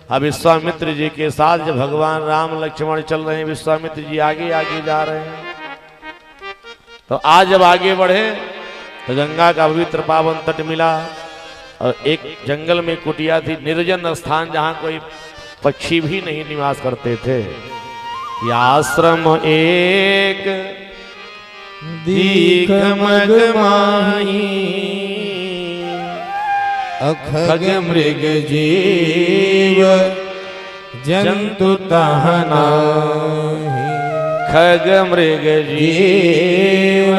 अब विश्वामित्र जी के साथ जब भगवान राम लक्ष्मण चल रहे हैं, विश्वामित्र जी आगे आगे जा रहे हैं। तो आज जब आगे बढ़े तो गंगा का पवित्र पावन तट मिला और एक जंगल में कुटिया थी, निर्जन स्थान जहां कोई पक्षी भी नहीं निवास करते थे। यह आश्रम एक दीख मगमाही, अखग मृग जीव जंतु तहनाहि। खग मृग जीव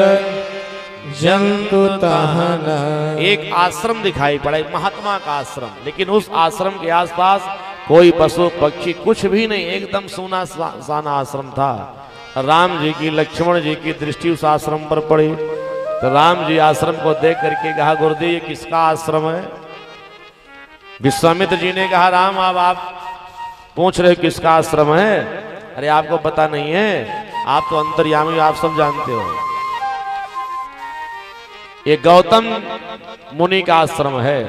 जंतु तहनाहि। एक आश्रम दिखाई पड़ा, एक महात्मा का आश्रम, लेकिन उस आश्रम के आसपास कोई पशु पक्षी कुछ भी नहीं, एकदम सूना साना आश्रम था। राम जी की लक्ष्मण जी की दृष्टि उस आश्रम पर पड़ी तो राम जी आश्रम को देख करके कहा, गुरुदेव ये किसका आश्रम है? विश्वामित्र जी ने कहा, राम अब आप पूछ रहे किसका आश्रम है? अरे आपको पता नहीं है, आप तो अंतर्यामी, आप सब जानते हो। ये गौतम मुनि का आश्रम है।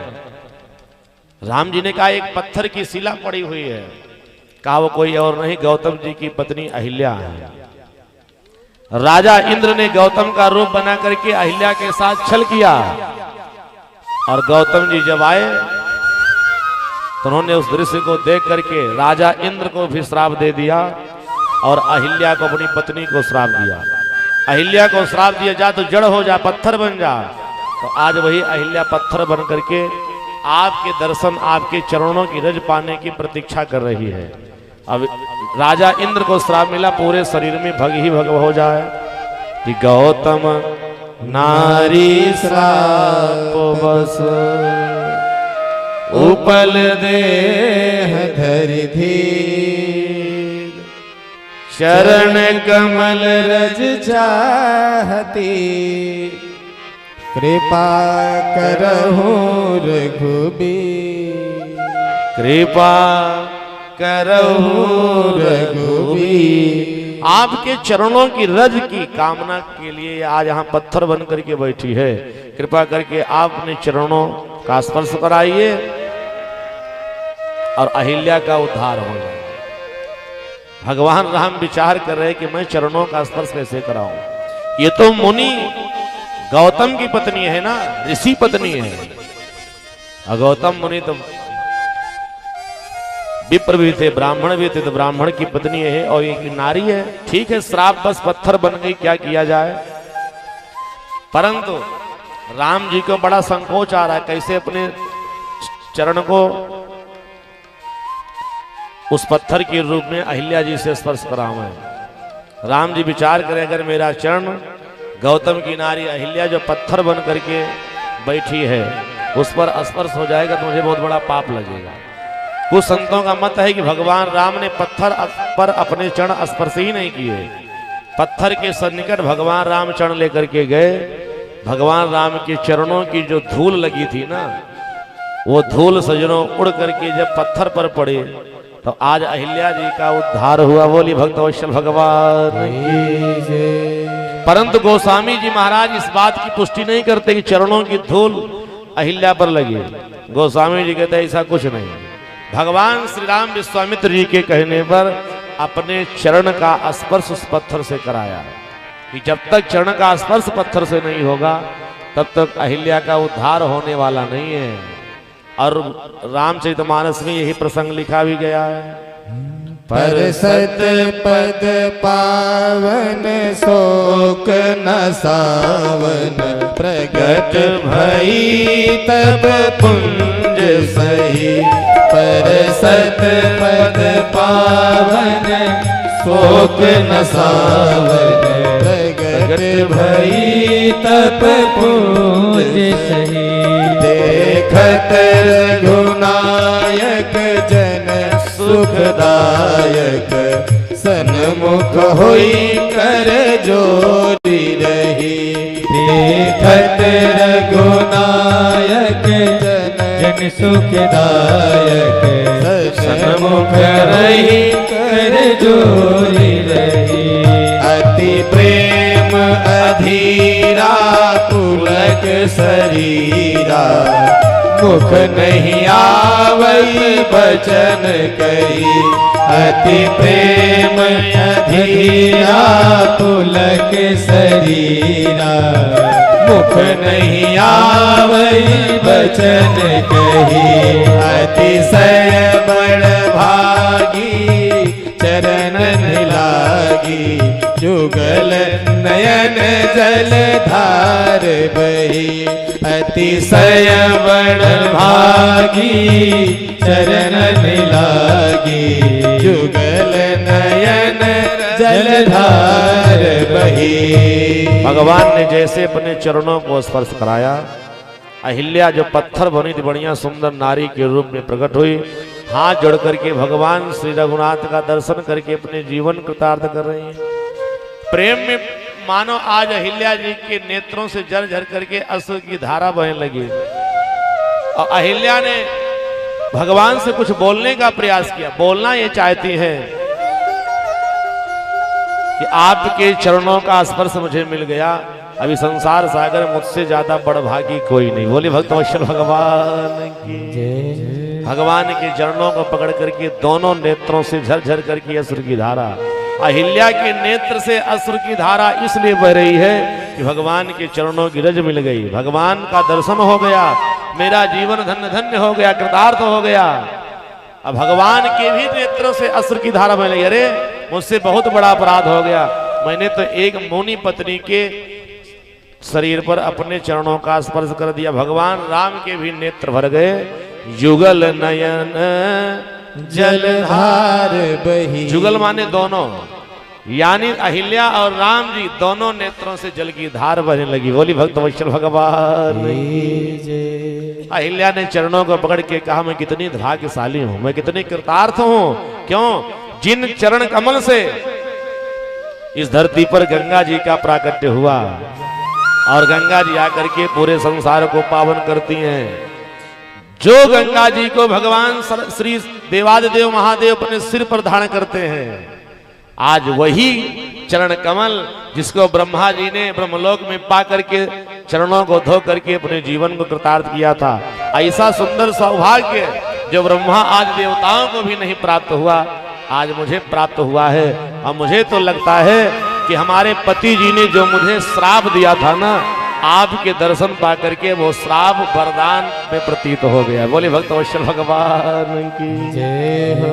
राम जी ने कहा एक पत्थर की शिला पड़ी हुई है। कहा वो कोई और नहीं, गौतम जी की पत्नी अहिल्या है। राजा इंद्र ने गौतम का रूप बना करके अहिल्या के साथ छल किया और गौतम जी जब आए तो उन्होंने उस दृश्य को देख करके राजा इंद्र को भी श्राप दे दिया और अहिल्या को, अपनी पत्नी को श्राप दिया। अहिल्या को श्राप दिया, जा तो जड़ हो जा, पत्थर बन जा। तो आज वही अहिल्या पत्थर बन करके आपके दर्शन, आपके चरणों की रज पाने की प्रतीक्षा कर रही है। अब राजा इंद्र को श्राप मिला, पूरे शरीर में भग ही भग हो जाए कि गौतम नारी श्राप बस उपल देह धरि धीर। चरण कमल रज चाहती। कृपा करहु रघुबीर। कृपा करहु रघुबीर। आपके चरणों की रज की कामना के लिए आज यहाँ पत्थर बन करके बैठी है। कृपा करके आप अपने चरणों का स्पर्श कराइए और अहिल्या का उद्धार हो जाए। भगवान राम विचार कर रहे कि मैं चरणों का स्पर्श कैसे कराऊं। ये तो मुनि गौतम की पत्नी है ना, ऋषि पत्नी है। और गौतम मुनि तो विप्र भी थे, ब्राह्मण भी थे, तो ब्राह्मण की पत्नी है और एक नारी है। ठीक है, श्राप बस पत्थर बन गई, क्या किया जाए। परंतु राम जी को बड़ा संकोच आ रहा है, कैसे अपने चरण को उस पत्थर के रूप में अहिल्या जी से स्पर्श कराऊं। राम जी विचार करें, अगर मेरा चरण गौतम की नारी अहिल्या जो पत्थर बन करके बैठी है उस पर स्पर्श हो जाएगा तो मुझे बहुत बड़ा पाप लगेगा। कुछ संतों का मत है कि भगवान राम ने पत्थर पर अपने चरण स्पर्श ही नहीं किए। पत्थर के सन्निकट भगवान राम चरण लेकर के गए। भगवान राम के चरणों की जो धूल लगी थी ना, वो धूल सजनों उड़ करके जब पत्थर पर पड़े तो आज अहिल्या जी का उद्धार हुआ। बोली भक्तवत्सल भगवान। परंतु गोस्वामी जी महाराज इस बात की पुष्टि नहीं करते कि चरणों की धूल अहिल्या पर लगी। गोस्वामी जी कहते ऐसा कुछ नहीं। भगवान श्री राम विश्वामित्र जी के कहने पर अपने चरण का स्पर्श उस पत्थर से कराया कि जब तक चरण का स्पर्श पत्थर से नहीं होगा तब तक अहिल्या का उद्धार होने वाला नहीं है। और रामचरितमानस में यही प्रसंग लिखा भी गया है। पर सत पद पावन शोक न सावन। प्रगट भई तब पुंज सही। पर सत पद पावन शोक न सावन। प्रगट भई तब पुंज सही। देखत रघुनायक जन सुखदायक। सन्मुख होई कर जोरी रही। देखत रघुनायक जन सुखदायक। सन्मुख रही कर जोरी रही। अति प्रेम अधीरा पुलक शरीरा। मुख नहीं आवई बचन कही, अति प्रेम अधीरा पुलक शरीरा। मुख नहीं आवई बचन कही, अतिशय बड़ भागी चरण लागी। जुगल नयन जल धार बही, अतिशय बड़ भागी चरण लागी। जुगल नयन जल धार बही। भगवान ने जैसे अपने चरणों को स्पर्श कराया, अहिल्या जो पत्थर बनी थी बढ़िया सुंदर नारी के रूप में प्रकट हुई। हाथ जोड़ करके भगवान श्री रघुनाथ का दर्शन करके अपने जीवन कृतार्थ कर रही हैं। प्रेम में मानो आज अहिल्या जी के नेत्रों से झर झर करके अश्रु की धारा बहने लगी। और अहिल्या ने भगवान से कुछ बोलने का प्रयास किया। बोलना ये चाहती है कि आपके चरणों का स्पर्श मुझे मिल गया, अभी संसार सागर मुझसे ज्यादा बड़भागी कोई नहीं। बोले भक्तवत्सल भगवान की। भगवान के चरणों को पकड़ करके दोनों नेत्रों से झरझर करके अश्रु की धारा, अहिल्या के नेत्र से अश्रु की धारा इसलिए बह रही है कि भगवान के चरणों की रज मिल गई, भगवान का दर्शन हो गया, मेरा जीवन धन्य धन्य हो गया, कृतार्थ हो गया। अब भगवान के भी नेत्रों से अश्रु की धारा बह रही। अरे मुझसे बहुत बड़ा अपराध हो गया, मैंने तो एक मुनि पत्नी के शरीर पर अपने चरणों का स्पर्श कर दिया। भगवान राम के भी नेत्र भर गए। जुगल नयन जलधार बही। जुगल माने दोनों, यानी अहिल्या और राम जी दोनों नेत्रों से जल की धार बहने लगी। बोली भक्तवत्सल भगवान। अहिल्या ने चरणों को पकड़ के कहा, मैं कितनी भाग्यशाली हूं, मैं कितनी कृतार्थ हूं। क्यों? जिन चरण कमल से इस धरती पर गंगा जी का प्राकट्य हुआ और गंगा जी आकर के पूरे संसार को पावन करती हैं। जो गंगा जी को भगवान श्री देवादिदेव महादेव अपने सिर पर धारण करते हैं, आज वही चरण कमल जिसको ब्रह्मा जी ने ब्रह्मलोक में पा करके चरणों को धो करके अपने जीवन को कृतार्थ किया था। ऐसा सुंदर सौभाग्य जो ब्रह्मा आदि देवताओं को भी नहीं प्राप्त हुआ, आज मुझे प्राप्त हुआ है। और मुझे तो लगता है कि हमारे पति जी ने जो मुझे श्राप दिया था ना, आपके दर्शन पा करके वो श्राप वरदान में प्रतीत हो गया। बोले भक्तवत्सल भगवान की जय हो।